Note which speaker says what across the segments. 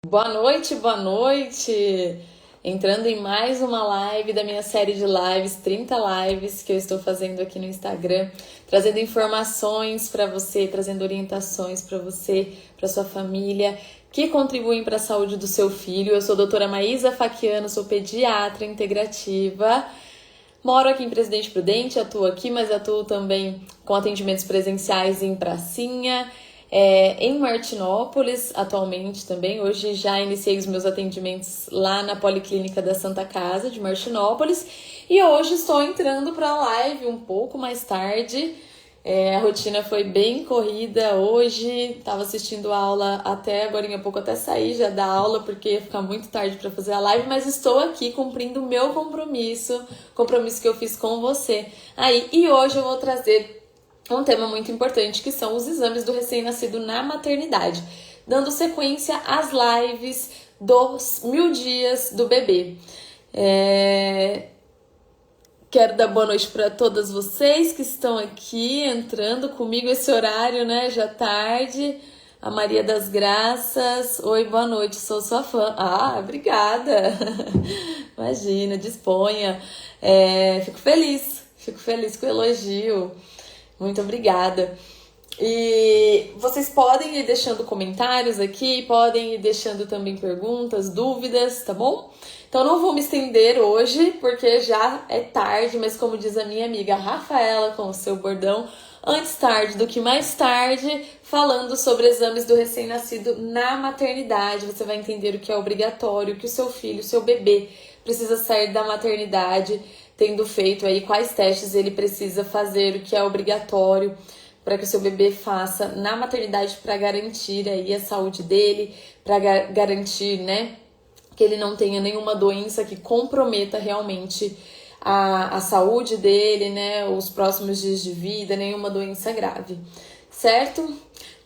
Speaker 1: Boa noite, boa noite! Entrando em mais uma live da minha série de lives, 30 lives que eu estou fazendo aqui no Instagram, trazendo informações para você, trazendo orientações para você, para sua família, que contribuem para a saúde do seu filho. Eu sou a doutora Maísa Faquiano, sou pediatra integrativa. Moro aqui em Presidente Prudente, atuo aqui, mas atuo também com atendimentos presenciais em Pracinha, em Martinópolis atualmente também. Hoje já iniciei os meus atendimentos lá na Policlínica da Santa Casa de Martinópolis e hoje estou entrando para a live um pouco mais tarde. A rotina foi bem corrida hoje, estava assistindo a aula até agora em pouco, até sair já da aula, porque ia ficar muito tarde para fazer a live, mas estou aqui cumprindo o meu compromisso que eu fiz com você. E hoje eu vou trazer um tema muito importante, que são os exames do recém-nascido na maternidade, dando sequência às lives dos 1000 dias do bebê. Quero dar boa noite para todas vocês que estão aqui entrando comigo esse horário, né? Já tarde. A Maria das Graças. Oi, boa noite, sou sua fã. Obrigada. Imagina, disponha. Fico feliz com o elogio. Muito obrigada. E vocês podem ir deixando comentários aqui, podem ir deixando também perguntas, dúvidas, tá bom? Então não vou me estender hoje, porque já é tarde, mas como diz a minha amiga Rafaela com o seu bordão, antes tarde do que mais tarde, falando sobre exames do recém-nascido na maternidade. Você vai entender o que é obrigatório, que o seu filho, o seu bebê precisa sair da maternidade, tendo feito aí quais testes ele precisa fazer, o que é obrigatório para que o seu bebê faça na maternidade para garantir aí a saúde dele, para garantir, né, que ele não tenha nenhuma doença que comprometa realmente a saúde dele, né, os próximos dias de vida, nenhuma doença grave, certo?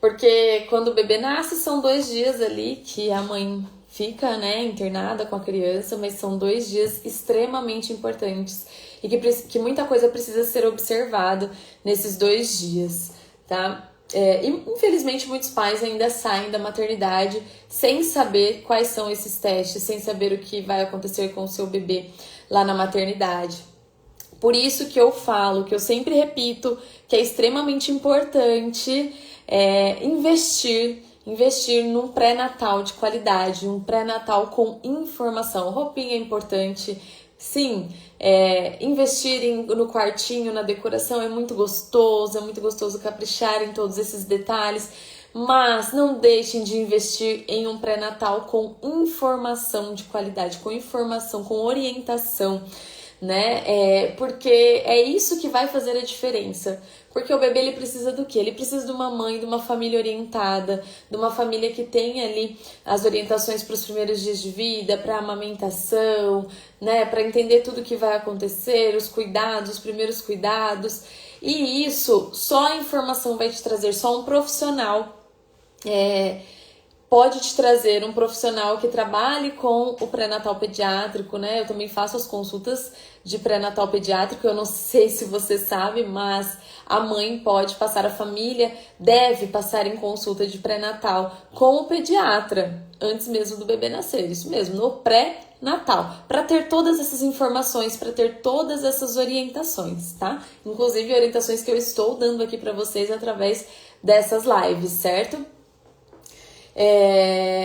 Speaker 1: Porque quando o bebê nasce, são 2 dias ali que a mãe fica, né, internada com a criança, mas são 2 dias extremamente importantes e que muita coisa precisa ser observado nesses 2 dias, tá? E infelizmente muitos pais ainda saem da maternidade sem saber quais são esses testes, sem saber o que vai acontecer com o seu bebê lá na maternidade. Por isso que eu falo, que eu sempre repito, que é extremamente importante investir num pré-natal de qualidade, um pré-natal com informação. Roupinha é importante, sim, investir no quartinho, na decoração é muito gostoso caprichar em todos esses detalhes, mas não deixem de investir em um pré-natal com informação de qualidade, com informação, com orientação, né? Porque é isso que vai fazer a diferença. Porque o bebê, ele precisa do quê? Ele precisa de uma mãe, de uma família orientada, de uma família que tenha ali as orientações para os primeiros dias de vida, para a amamentação, né? Para entender tudo o que vai acontecer, os cuidados, os primeiros cuidados. E isso, só a informação vai te trazer, só um profissional pode te trazer, um profissional que trabalhe com o pré-natal pediátrico, né? Eu também faço as consultas de pré-natal pediátrico, eu não sei se você sabe, mas a mãe pode passar, a família deve passar em consulta de pré-natal com o pediatra, antes mesmo do bebê nascer, isso mesmo, no pré-natal, para ter todas essas informações, para ter todas essas orientações, tá? Inclusive orientações que eu estou dando aqui para vocês através dessas lives, certo?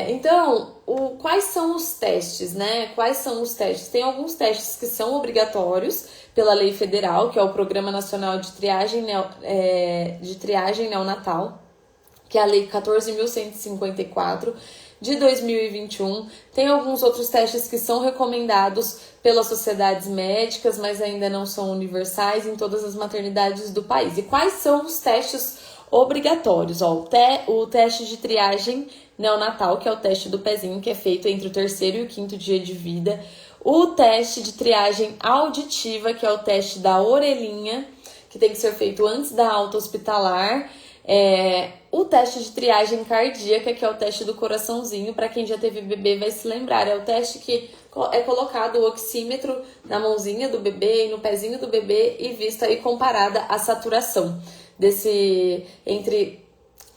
Speaker 1: Então, quais são os testes, né? Quais são os testes? Tem alguns testes que são obrigatórios pela lei federal, que é o Programa Nacional de Triagem Neonatal, que é a Lei 14.154 de 2021. Tem alguns outros testes que são recomendados pelas sociedades médicas, mas ainda não são universais em todas as maternidades do país. E quais são os testes obrigatórios? O teste de triagem neonatal, que é o teste do pezinho, que é feito entre o 3º e o 5º dia de vida. O teste de triagem auditiva, que é o teste da orelhinha, que tem que ser feito antes da alta hospitalar. O teste de triagem cardíaca, que é o teste do coraçãozinho, para quem já teve bebê vai se lembrar, é o teste que é colocado o oxímetro na mãozinha do bebê e no pezinho do bebê e vista e comparada a saturação entre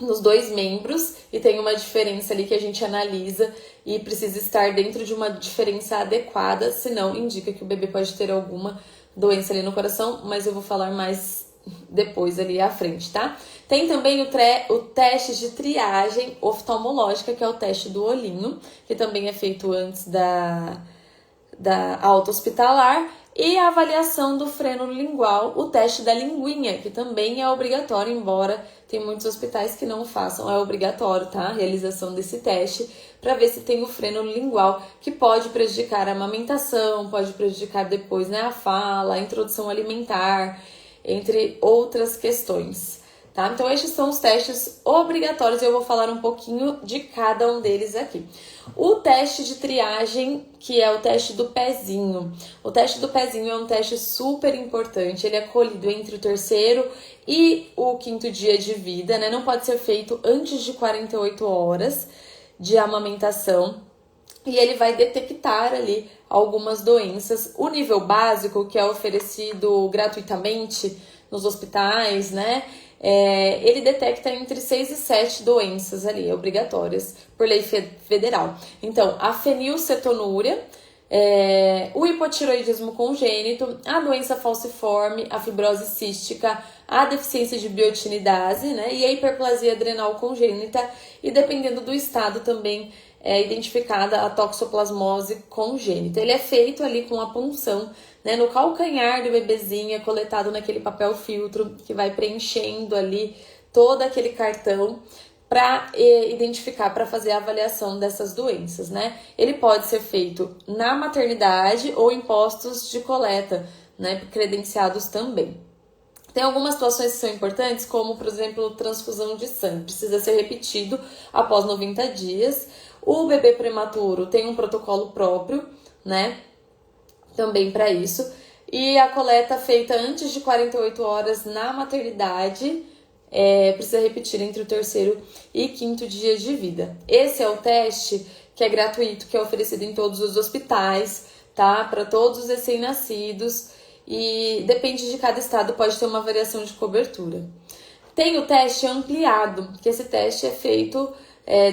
Speaker 1: nos 2 membros, e tem uma diferença ali que a gente analisa e precisa estar dentro de uma diferença adequada, senão indica que o bebê pode ter alguma doença ali no coração, mas eu vou falar mais depois ali à frente, tá? Tem também o teste de triagem oftalmológica, que é o teste do olhinho, que também é feito antes da alta hospitalar, e a avaliação do freno lingual, o teste da linguinha, que também é obrigatório, embora tem muitos hospitais que não façam, é obrigatório, tá? A realização desse teste para ver se tem o freno lingual, que pode prejudicar a amamentação, pode prejudicar depois, né, a fala, a introdução alimentar, entre outras questões. Tá? Então, estes são os testes obrigatórios e eu vou falar um pouquinho de cada um deles aqui. O teste de triagem, que é o teste do pezinho. O teste do pezinho é um teste super importante, ele é colhido entre o 3º e o 5º dia de vida, né? Não pode ser feito antes de 48 horas de amamentação. E ele vai detectar ali algumas doenças. O nível básico, que é oferecido gratuitamente nos hospitais, né? Ele detecta entre 6 e 7 doenças ali, obrigatórias, por lei federal. Então, a fenilcetonúria, o hipotiroidismo congênito, a doença falciforme, a fibrose cística, a deficiência de biotinidase, né? E a hiperplasia adrenal congênita, e dependendo do estado também é identificada a toxoplasmose congênita. Ele é feito ali com a punção, né, no calcanhar do bebezinho, é coletado naquele papel filtro que vai preenchendo ali todo aquele cartão para identificar, para fazer a avaliação dessas doenças, né? Ele pode ser feito na maternidade ou em postos de coleta, né, credenciados também. Tem algumas situações que são importantes, como, por exemplo, transfusão de sangue. Precisa ser repetido após 90 dias. O bebê prematuro tem um protocolo próprio, né? Também para isso. E a coleta feita antes de 48 horas na maternidade, precisa repetir entre o 3º e 5º dia de vida. Esse é o teste que é gratuito, que é oferecido em todos os hospitais, tá? Para todos os recém-nascidos. E depende de cada estado, pode ter uma variação de cobertura. Tem o teste ampliado, que esse teste é feito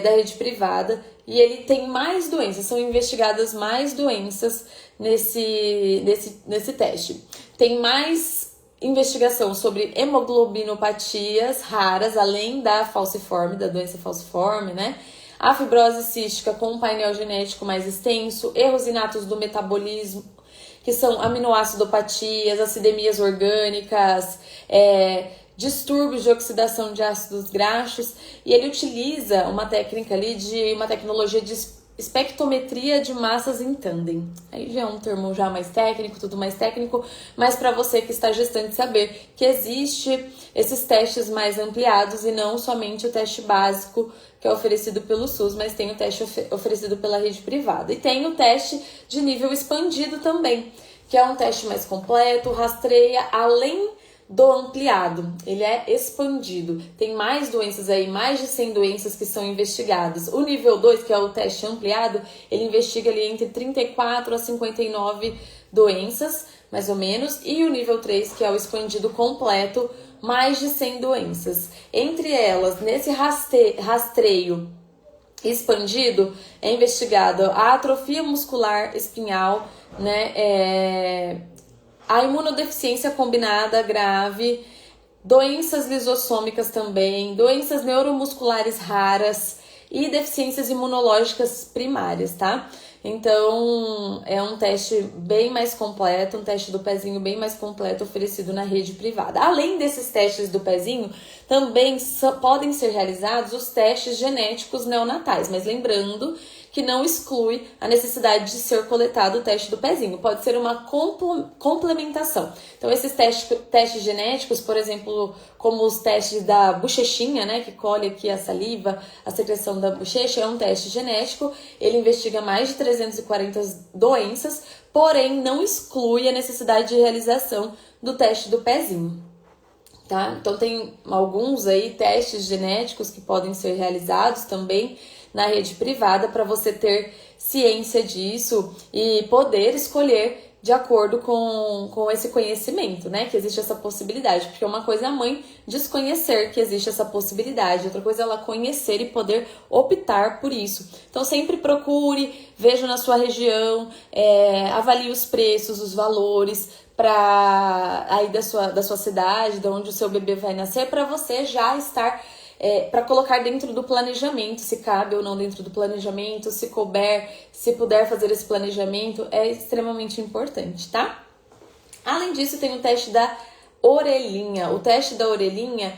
Speaker 1: da rede privada e ele tem mais doenças, são investigadas mais doenças nesse teste. Tem mais investigação sobre hemoglobinopatias raras, além da falciforme, da doença falciforme, né? A fibrose cística com um painel genético mais extenso, erros inatos do metabolismo, que são aminoacidopatias, acidemias orgânicas, distúrbios de oxidação de ácidos graxos, e ele utiliza uma técnica ali uma tecnologia de espectrometria de massas em tandem. Aí já é um termo já mais técnico, tudo mais técnico, mas para você que está gestante saber que existe esses testes mais ampliados e não somente o teste básico que é oferecido pelo SUS, mas tem o teste oferecido pela rede privada. E tem o teste de nível expandido também, que é um teste mais completo, rastreia além do ampliado, ele é expandido. Tem mais doenças aí, mais de 100 doenças que são investigadas. O nível 2, que é o teste ampliado, ele investiga ali entre 34 a 59 doenças, mais ou menos. E o nível 3, que é o expandido completo, mais de 100 doenças. Entre elas, nesse rastreio expandido, é investigado a atrofia muscular espinhal, né? A imunodeficiência combinada grave, doenças lisossômicas também, doenças neuromusculares raras e deficiências imunológicas primárias, tá? Então, é um teste bem mais completo, um teste do pezinho bem mais completo oferecido na rede privada. Além desses testes do pezinho, também podem ser realizados os testes genéticos neonatais, mas lembrando que não exclui a necessidade de ser coletado o teste do pezinho. Pode ser uma complementação. Então, esses testes genéticos, por exemplo, como os testes da bochechinha, né, que colhe aqui a saliva, a secreção da bochecha, é um teste genético. Ele investiga mais de 340 doenças, porém não exclui a necessidade de realização do teste do pezinho. Tá? Então, tem alguns aí testes genéticos que podem ser realizados também na rede privada para você ter ciência disso e poder escolher de acordo com esse conhecimento, né? Que existe essa possibilidade. Porque uma coisa é a mãe desconhecer que existe essa possibilidade, outra coisa é ela conhecer e poder optar por isso. Então sempre procure, veja na sua região, avalie os preços, os valores para aí da sua cidade, de onde o seu bebê vai nascer, para você já estar para colocar dentro do planejamento, se cabe ou não dentro do planejamento, se couber, se puder fazer esse planejamento, é extremamente importante, tá? Além disso, tem o teste da orelhinha. O teste da orelhinha,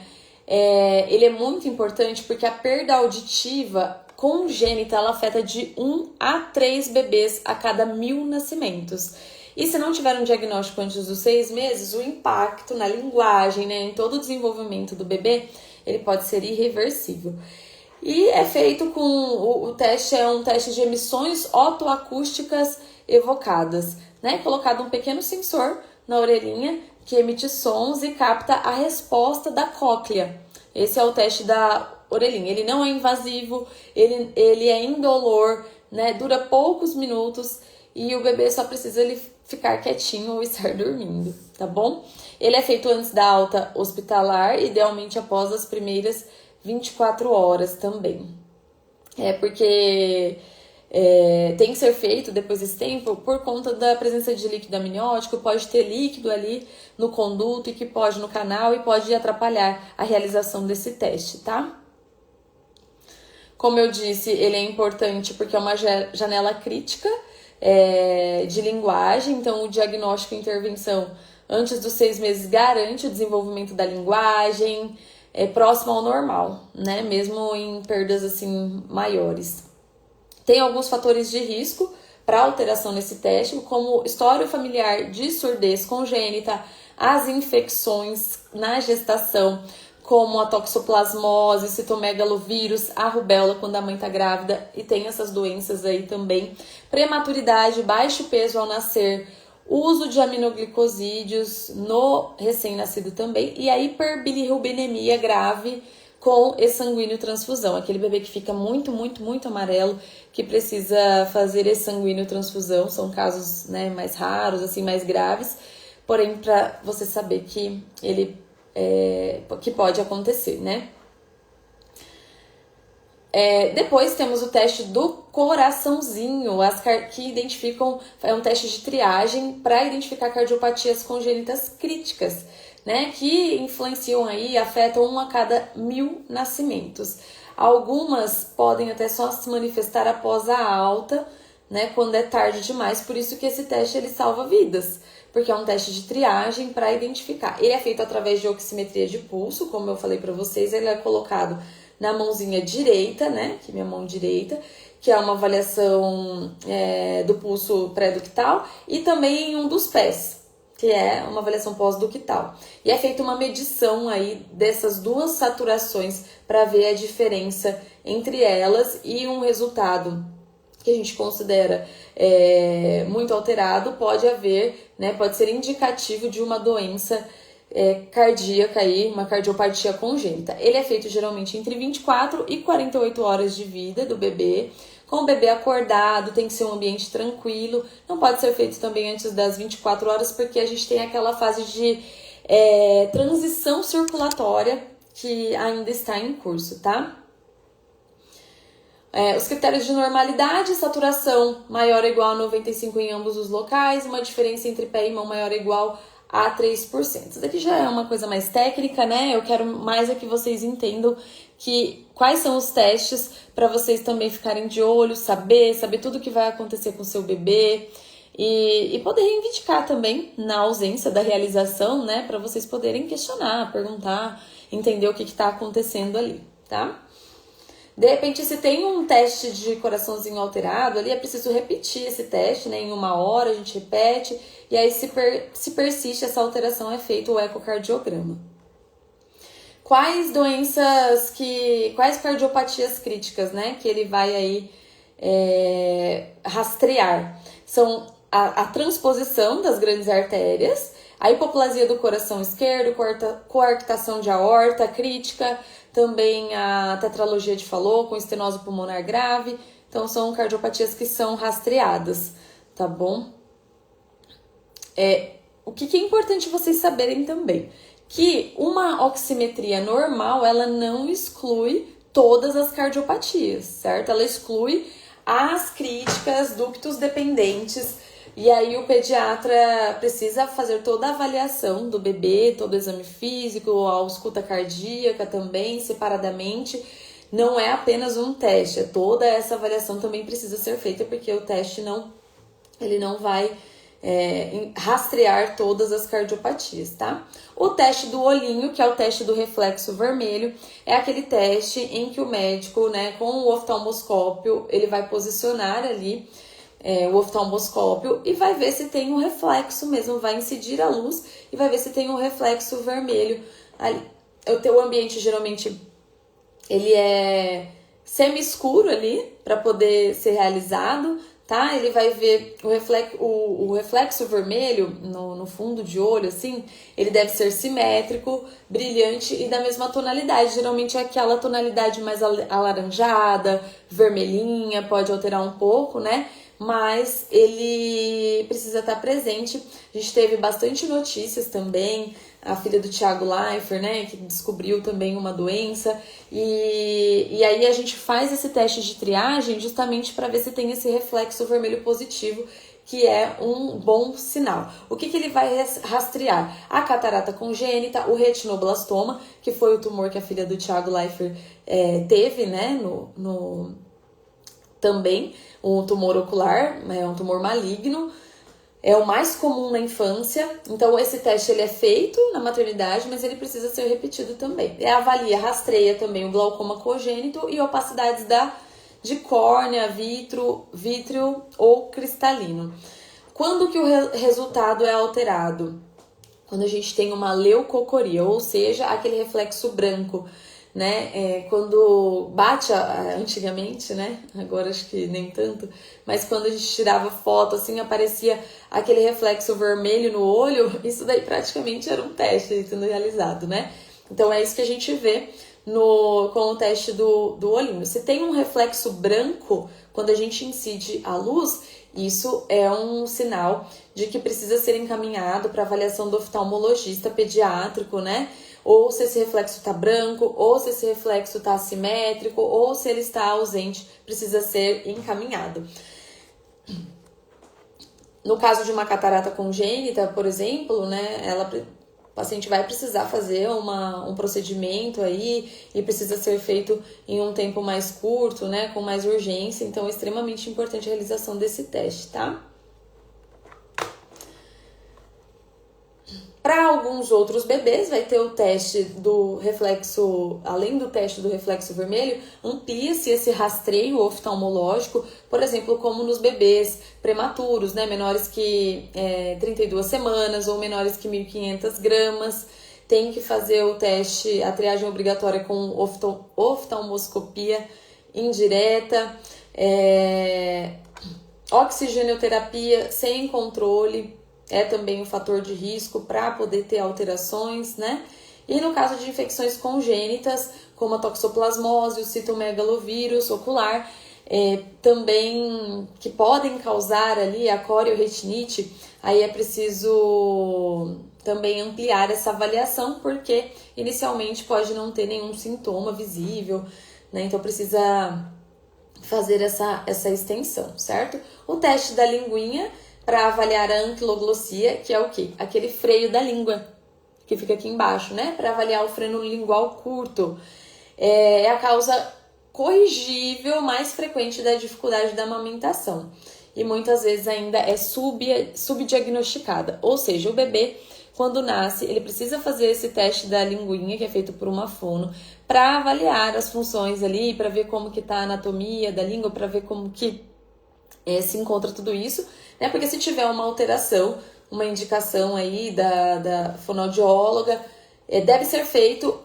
Speaker 1: ele é muito importante porque a perda auditiva congênita, ela afeta de 1 a 3 bebês a cada 1000 nascimentos. E se não tiver um diagnóstico antes dos 6 meses, o impacto na linguagem, né, em todo o desenvolvimento do bebê, ele pode ser irreversível. E é feito com... O teste é um teste de emissões otoacústicas evocadas, né? Colocado um pequeno sensor na orelhinha que emite sons e capta a resposta da cóclea. Esse é o teste da orelhinha. Ele não é invasivo, ele é indolor, né? Dura poucos minutos e o bebê só precisa ele ficar quietinho ou estar dormindo, tá bom? Ele é feito antes da alta hospitalar, idealmente após as primeiras 24 horas também. Porque tem que ser feito depois desse tempo por conta da presença de líquido amniótico, pode ter líquido ali no conduto e que pode no canal e pode atrapalhar a realização desse teste, tá? Como eu disse, ele é importante porque é uma janela crítica de linguagem, então o diagnóstico e intervenção antes dos 6 meses garante o desenvolvimento da linguagem próximo ao normal, né? Mesmo em perdas assim maiores. Tem alguns fatores de risco para alteração nesse teste, como história familiar de surdez congênita, as infecções na gestação, como a toxoplasmose, citomegalovírus, a rubéola quando a mãe está grávida e tem essas doenças aí também, prematuridade, baixo peso ao nascer, uso de aminoglicosídeos no recém-nascido também e a hiperbilirrubinemia grave com exsanguíneo transfusão, aquele bebê que fica muito, muito, muito amarelo, que precisa fazer exsanguíneo transfusão, são casos, né, mais raros, assim, mais graves, porém para você saber que ele que pode acontecer, né? Depois temos o teste do coraçãozinho, que identificam, é um teste de triagem para identificar cardiopatias congênitas críticas, né? Que influenciam aí, afetam 1 a cada 1000 nascimentos. Algumas podem até só se manifestar após a alta, né? Quando é tarde demais, por isso que esse teste ele salva vidas, porque é um teste de triagem para identificar. Ele é feito através de oximetria de pulso, como eu falei para vocês, ele é colocado na mãozinha direita, né, que é minha mão direita, que é uma avaliação do pulso pré-ductal, e também em um dos pés, que é uma avaliação pós-ductal. E é feita uma medição aí dessas duas saturações para ver a diferença entre elas e um resultado que a gente considera muito alterado pode haver, né, pode ser indicativo de uma doença cardíaca aí, uma cardiopatia congênita. Ele é feito geralmente entre 24 e 48 horas de vida do bebê, com o bebê acordado, tem que ser um ambiente tranquilo, não pode ser feito também antes das 24 horas, porque a gente tem aquela fase de transição circulatória que ainda está em curso, tá? Os critérios de normalidade, saturação maior ou igual a 95 em ambos os locais, uma diferença entre pé e mão maior ou igual a 3%. Isso daqui já é uma coisa mais técnica, né? Eu quero mais que vocês entendam quais são os testes para vocês também ficarem de olho, saber tudo o que vai acontecer com o seu bebê e poder reivindicar também na ausência da realização, né? Para vocês poderem questionar, perguntar, entender o que está acontecendo ali, tá? De repente, se tem um teste de coraçãozinho alterado ali, é preciso repetir esse teste, né? Em 1 hora a gente repete, e aí se persiste essa alteração, é feito o ecocardiograma. Quais cardiopatias críticas, né? Que ele vai aí rastrear? São a transposição das grandes artérias, a hipoplasia do coração esquerdo, coarctação de aorta crítica, também a tetralogia de Fallot com estenose pulmonar grave. Então, são cardiopatias que são rastreadas, tá bom? O que é importante vocês saberem também? Que uma oximetria normal, ela não exclui todas as cardiopatias, certo? Ela exclui as críticas, ductos dependentes, e aí o pediatra precisa fazer toda a avaliação do bebê, todo o exame físico, a ausculta cardíaca também, separadamente. Não é apenas um teste, toda essa avaliação também precisa ser feita, porque o teste ele não vai rastrear todas as cardiopatias, tá? O teste do olhinho, que é o teste do reflexo vermelho, é aquele teste em que o médico, né, com o oftalmoscópio, ele vai posicionar ali o oftalmoscópio e vai ver se tem um reflexo mesmo, vai incidir a luz e vai ver se tem um reflexo vermelho ali. O teu ambiente geralmente ele é semi-escuro ali para poder ser realizado, tá? Ele vai ver o reflexo vermelho no fundo de olho, assim, ele deve ser simétrico, brilhante e da mesma tonalidade. Geralmente é aquela tonalidade mais alaranjada, vermelhinha, pode alterar um pouco, né? Mas ele precisa estar presente. A gente teve bastante notícias também, a filha do Thiago Leifert, né, que descobriu também uma doença, e aí a gente faz esse teste de triagem justamente para ver se tem esse reflexo vermelho positivo, que é um bom sinal. O que ele vai rastrear? A catarata congênita, o retinoblastoma, que foi o tumor que a filha do Thiago Leifert teve, né, também um tumor ocular, um tumor maligno, é o mais comum na infância, então esse teste ele é feito na maternidade, mas ele precisa ser repetido também. Avalia, rastreia também o glaucoma congênito e opacidades de córnea, vítreo ou cristalino. Quando que o resultado é alterado? Quando a gente tem uma leucocoria, ou seja, aquele reflexo branco, né? Quando bate antigamente, né? Agora acho que nem tanto, mas quando a gente tirava foto, assim, aparecia aquele reflexo vermelho no olho, isso daí praticamente era um teste sendo realizado, né? Então é isso que a gente vê com o teste do olhinho. Se tem um reflexo branco, quando a gente incide a luz, isso é um sinal de que precisa ser encaminhado para avaliação do oftalmologista pediátrico, né? Ou se esse reflexo está branco, ou se esse reflexo está assimétrico, ou se ele está ausente, precisa ser encaminhado. No caso de uma catarata congênita, por exemplo, né, o paciente vai precisar fazer um procedimento aí e precisa ser feito em um tempo mais curto, né, com mais urgência, então é extremamente importante a realização desse teste, tá? Para alguns outros bebês, vai ter o teste do reflexo, além do teste do reflexo vermelho, amplia-se esse rastreio oftalmológico, por exemplo, como nos bebês prematuros, né, menores que 32 semanas ou menores que 1.500 gramas. Tem que fazer o teste, a triagem obrigatória com oftalmoscopia indireta, oxigenoterapia sem controle, é também um fator de risco para poder ter alterações, né? E no caso de infecções congênitas, como a toxoplasmose, o citomegalovírus ocular, também que podem causar ali a corioretinite, aí é preciso também ampliar essa avaliação, porque inicialmente pode não ter nenhum sintoma visível, né? Então precisa fazer essa extensão, certo? O teste da linguinha, para avaliar a anquiloglossia, que é o quê? Aquele freio da língua, que fica aqui embaixo, né? Para avaliar o freno lingual curto. É a causa corrigível mais frequente da dificuldade da amamentação. E muitas vezes ainda é subdiagnosticada. Ou seja, o bebê, quando nasce, ele precisa fazer esse teste da linguinha, que é feito por uma fono, para avaliar as funções ali, para ver como que tá a anatomia da língua, para ver como que se encontra tudo isso, né? Porque se tiver uma alteração, uma indicação aí da fonoaudióloga, deve ser feito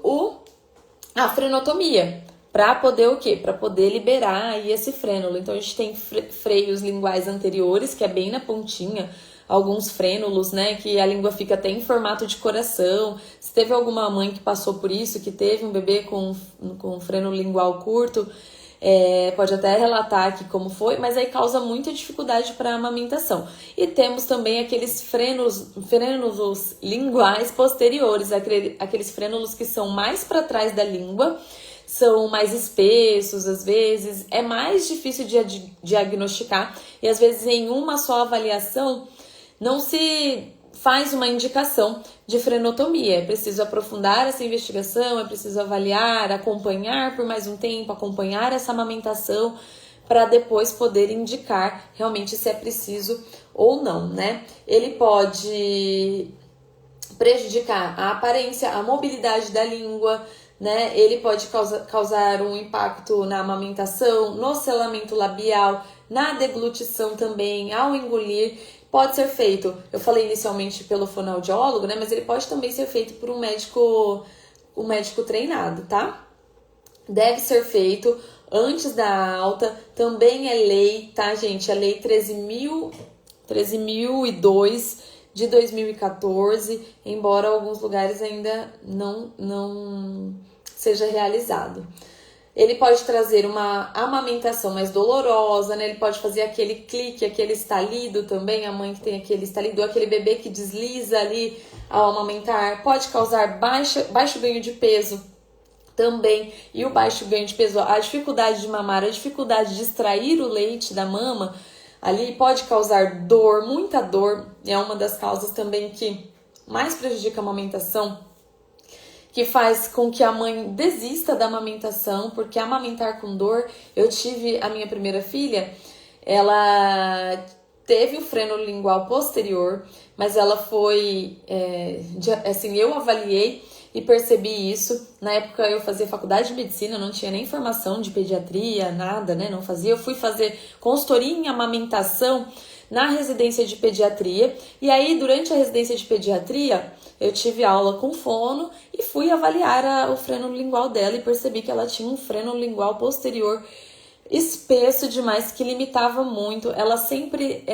Speaker 1: a frenotomia, para poder o quê? Para poder liberar aí esse frênulo. Então a gente tem freios linguais anteriores, que é bem na pontinha, alguns frênulos, né, que a língua fica até em formato de coração. Se teve alguma mãe que passou por isso, que teve um bebê com frênulo lingual curto, pode até relatar aqui como foi, mas aí causa muita dificuldade para a amamentação. E temos também aqueles frênulos linguais posteriores, aqueles frênulos que são mais para trás da língua, são mais espessos, às vezes, é mais difícil de diagnosticar e às vezes em uma só avaliação não se faz uma indicação de frenotomia. É preciso aprofundar essa investigação, é preciso avaliar, acompanhar por mais um tempo, acompanhar essa amamentação para depois poder indicar realmente se é preciso ou não, né? Ele pode prejudicar a aparência, a mobilidade da língua, né? Ele pode causar um impacto na amamentação, no selamento labial, na deglutição também, ao engolir. Pode ser feito, eu falei inicialmente pelo fonoaudiólogo, né? Mas ele pode também ser feito por um médico treinado, tá? Deve ser feito antes da alta, também é lei, tá, gente? A lei 13.002 de 2014, embora alguns lugares ainda não seja realizado. Ele pode trazer uma amamentação mais dolorosa, né? Ele pode fazer aquele clique, aquele estalido também, a mãe que tem aquele estalido, aquele bebê que desliza ali ao amamentar. Pode causar baixo ganho de peso também. E o baixo ganho de peso, a dificuldade de mamar, a dificuldade de extrair o leite da mama, ali pode causar dor, muita dor. É uma das causas também que mais prejudica a amamentação, que faz com que a mãe desista da amamentação, porque amamentar com dor, eu tive a minha primeira filha, ela teve o freno lingual posterior, mas ela foi, assim, eu avaliei e percebi isso. Na época eu fazia faculdade de medicina, não tinha nem formação de pediatria, nada, né, não fazia. Eu fui fazer consultoria em amamentação na residência de pediatria, e aí durante a residência de pediatria, eu tive aula com fono e fui avaliar o freno lingual dela e percebi que ela tinha um freno lingual posterior espesso demais, que limitava muito. Ela sempre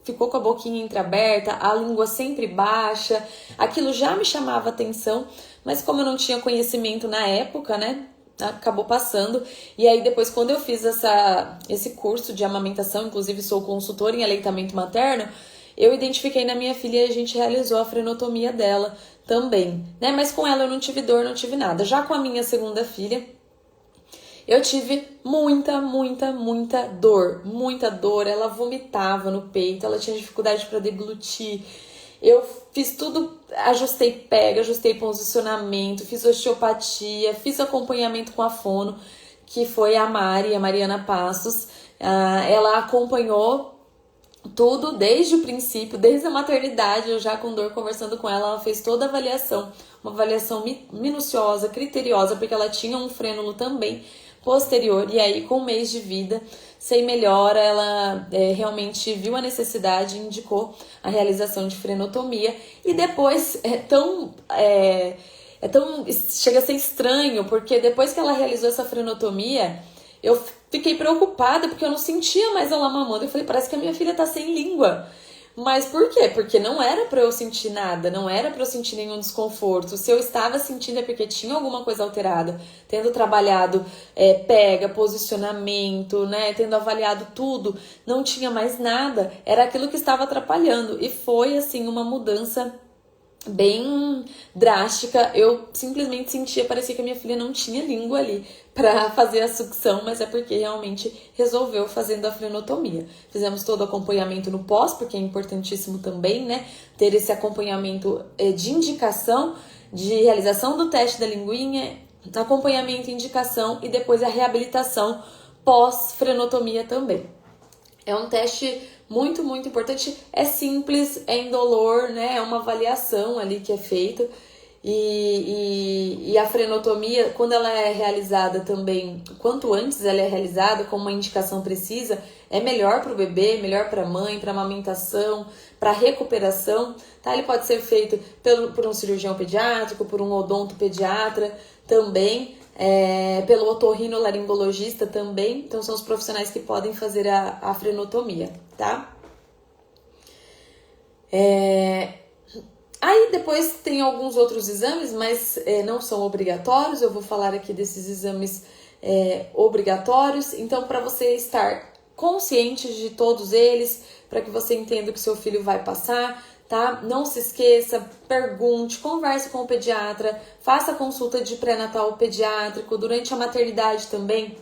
Speaker 1: ficou com a boquinha entreaberta, a língua sempre baixa. Aquilo já me chamava atenção, mas como eu não tinha conhecimento na época, né, acabou passando. E aí depois, quando eu fiz esse curso de amamentação, inclusive sou consultora em aleitamento materno, eu identifiquei na minha filha e a gente realizou a frenotomia dela também, né? Mas com ela eu não tive dor, não tive nada. Já com a minha segunda filha, eu tive muita dor, muita dor. Ela vomitava no peito, ela tinha dificuldade para deglutir. Eu fiz tudo, ajustei pega, ajustei posicionamento, fiz osteopatia, fiz acompanhamento com a fono, que foi a Mariana Passos. Ela acompanhou tudo desde o princípio, desde a maternidade, eu já com dor conversando com ela, ela fez toda a avaliação, uma avaliação minuciosa, criteriosa, porque ela tinha um frênulo também posterior, e aí com um mês de vida, sem melhora, ela realmente viu a necessidade e indicou a realização de frenotomia, e depois chega a ser estranho, porque depois que ela realizou essa frenotomia, eu fiquei preocupada porque eu não sentia mais ela mamando. Eu falei, parece que a minha filha tá sem língua. Mas por quê? Porque não era pra eu sentir nada, não era pra eu sentir nenhum desconforto. Se eu estava sentindo é porque tinha alguma coisa alterada. Tendo trabalhado pega, posicionamento, né? Tendo avaliado tudo, não tinha mais nada. Era aquilo que estava atrapalhando. E foi, assim, uma mudança bem drástica. Eu simplesmente sentia, parecia que a minha filha não tinha língua ali para fazer a sucção, mas é porque realmente resolveu fazendo a frenotomia. Fizemos todo o acompanhamento no pós, porque é importantíssimo também, né, ter esse acompanhamento de indicação, de realização do teste da linguinha, acompanhamento, indicação e depois a reabilitação pós-frenotomia também. É um teste muito importante, é simples, é indolor, né? É uma avaliação ali que é feita. E a frenotomia, quando ela é realizada também, quanto antes ela é realizada, com uma indicação precisa, é melhor para o bebê, melhor para a mãe, para a amamentação, para a recuperação, tá? Ele pode ser feito por um cirurgião pediátrico, por um odontopediatra também, pelo otorrinolaringologista também. Então são os profissionais que podem fazer a frenotomia, tá? Aí depois tem alguns outros exames, mas não são obrigatórios. Eu vou falar aqui desses exames obrigatórios. Então, para você estar consciente de todos eles, para que você entenda o que seu filho vai passar, tá? Não se esqueça, pergunte, converse com o pediatra, faça consulta de pré-natal pediátrico durante a maternidade também.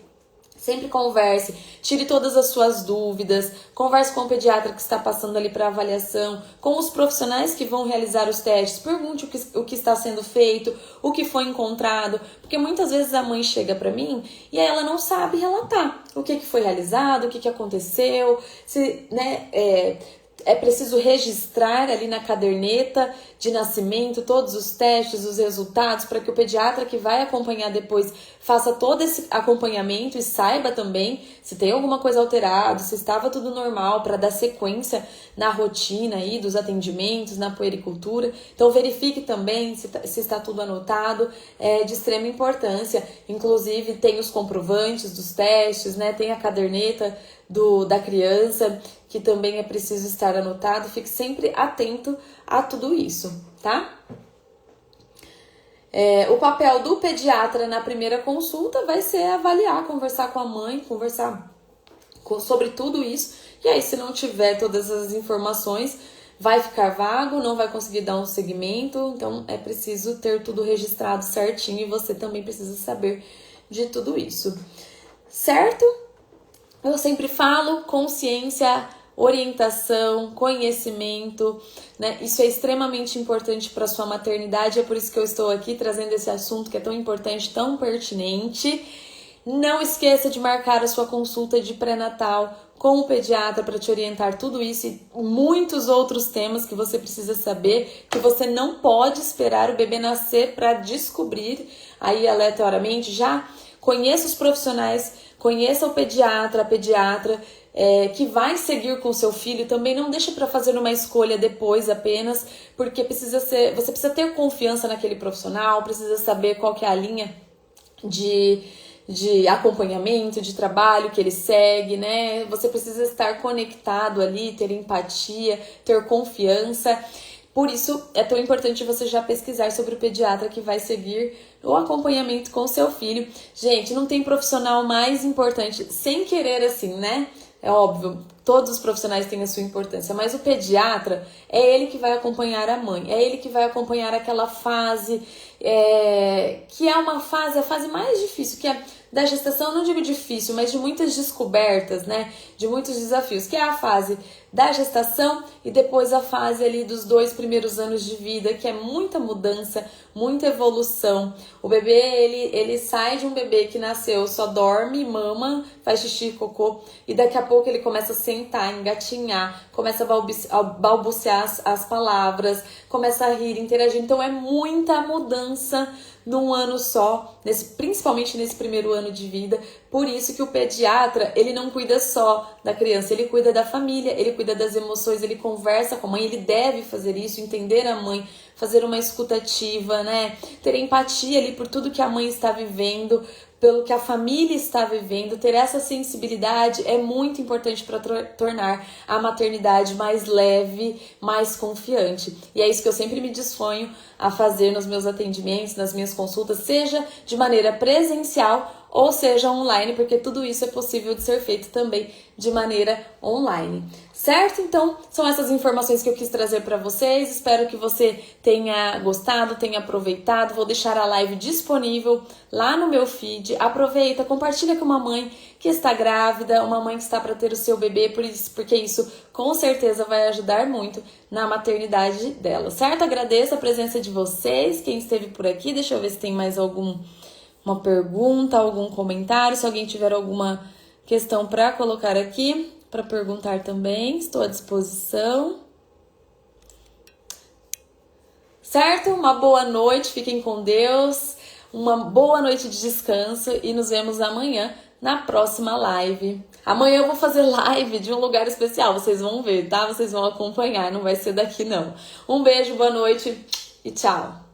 Speaker 1: Sempre converse, tire todas as suas dúvidas, converse com o pediatra que está passando ali para avaliação, com os profissionais que vão realizar os testes, pergunte o que está sendo feito, o que foi encontrado, porque muitas vezes a mãe chega para mim e aí ela não sabe relatar o que foi realizado, o que aconteceu, se, né, é preciso registrar ali na caderneta de nascimento todos os testes, os resultados, para que o pediatra que vai acompanhar depois faça todo esse acompanhamento e saiba também se tem alguma coisa alterada, se estava tudo normal, para dar sequência na rotina aí dos atendimentos, na puericultura. Então verifique também se está tudo anotado, é de extrema importância. Inclusive tem os comprovantes dos testes, né? Tem a caderneta da criança, que também é preciso estar anotado. Fique sempre atento a tudo isso, tá? O papel do pediatra na primeira consulta vai ser avaliar, conversar com a mãe, conversar sobre tudo isso. E aí, se não tiver todas as informações, vai ficar vago, não vai conseguir dar um segmento. Então, é preciso ter tudo registrado certinho e você também precisa saber de tudo isso, certo? Eu sempre falo consciência, orientação, conhecimento, né? Isso é extremamente importante para sua maternidade, é por isso que eu estou aqui trazendo esse assunto que é tão importante, tão pertinente. Não esqueça de marcar a sua consulta de pré-natal com o pediatra para te orientar tudo isso e muitos outros temas que você precisa saber, que você não pode esperar o bebê nascer para descobrir aí aleatoriamente. Já conheça os profissionais, conheça o pediatra, a pediatra, que vai seguir com o seu filho. Também não deixa para fazer uma escolha depois apenas, porque você precisa ter confiança naquele profissional, precisa saber qual que é a linha de acompanhamento, de trabalho que ele segue, né? Você precisa estar conectado ali, ter empatia, ter confiança. Por isso, é tão importante você já pesquisar sobre o pediatra que vai seguir o acompanhamento com o seu filho. Gente, não tem profissional mais importante, sem querer assim, né? É óbvio, todos os profissionais têm a sua importância, mas o pediatra é ele que vai acompanhar a mãe, é ele que vai acompanhar aquela fase, que é a fase mais difícil, que é da gestação, não digo difícil, mas de muitas descobertas, né? De muitos desafios, que é a fase da gestação e depois a fase ali dos 2 primeiros anos de vida, que é muita mudança, muita evolução. O bebê, ele sai de um bebê que nasceu, só dorme, mama, faz xixi, cocô, e daqui a pouco ele começa a sentar, engatinhar, começa a balbuciar as palavras, começa a rir, interagir. Então é muita mudança num ano só, principalmente nesse primeiro ano de vida. Por isso que o pediatra, ele não cuida só da criança, ele cuida da família, ele cuida das emoções, ele conversa com a mãe, ele deve fazer isso, entender a mãe, fazer uma escutativa, né? Ter empatia ali por tudo que a mãe está vivendo, pelo que a família está vivendo. Ter essa sensibilidade é muito importante para tornar a maternidade mais leve, mais confiante. E é isso que eu sempre me disponho a fazer nos meus atendimentos, nas minhas consultas, seja de maneira presencial ou seja online, porque tudo isso é possível de ser feito também de maneira online. Certo? Então, são essas informações que eu quis trazer para vocês. Espero que você tenha gostado, tenha aproveitado. Vou deixar a live disponível lá no meu feed. Aproveita, compartilha com uma mãe que está grávida, uma mãe que está para ter o seu bebê, porque isso com certeza vai ajudar muito na maternidade dela, certo? Agradeço a presença de vocês, quem esteve por aqui. Deixa eu ver se tem mais uma pergunta, algum comentário. Se alguém tiver alguma questão para colocar aqui, para perguntar também, estou à disposição. Certo? Uma boa noite, fiquem com Deus, uma boa noite de descanso e nos vemos amanhã na próxima live. Amanhã eu vou fazer live de um lugar especial, vocês vão ver, tá? Vocês vão acompanhar, não vai ser daqui não. Um beijo, boa noite e tchau!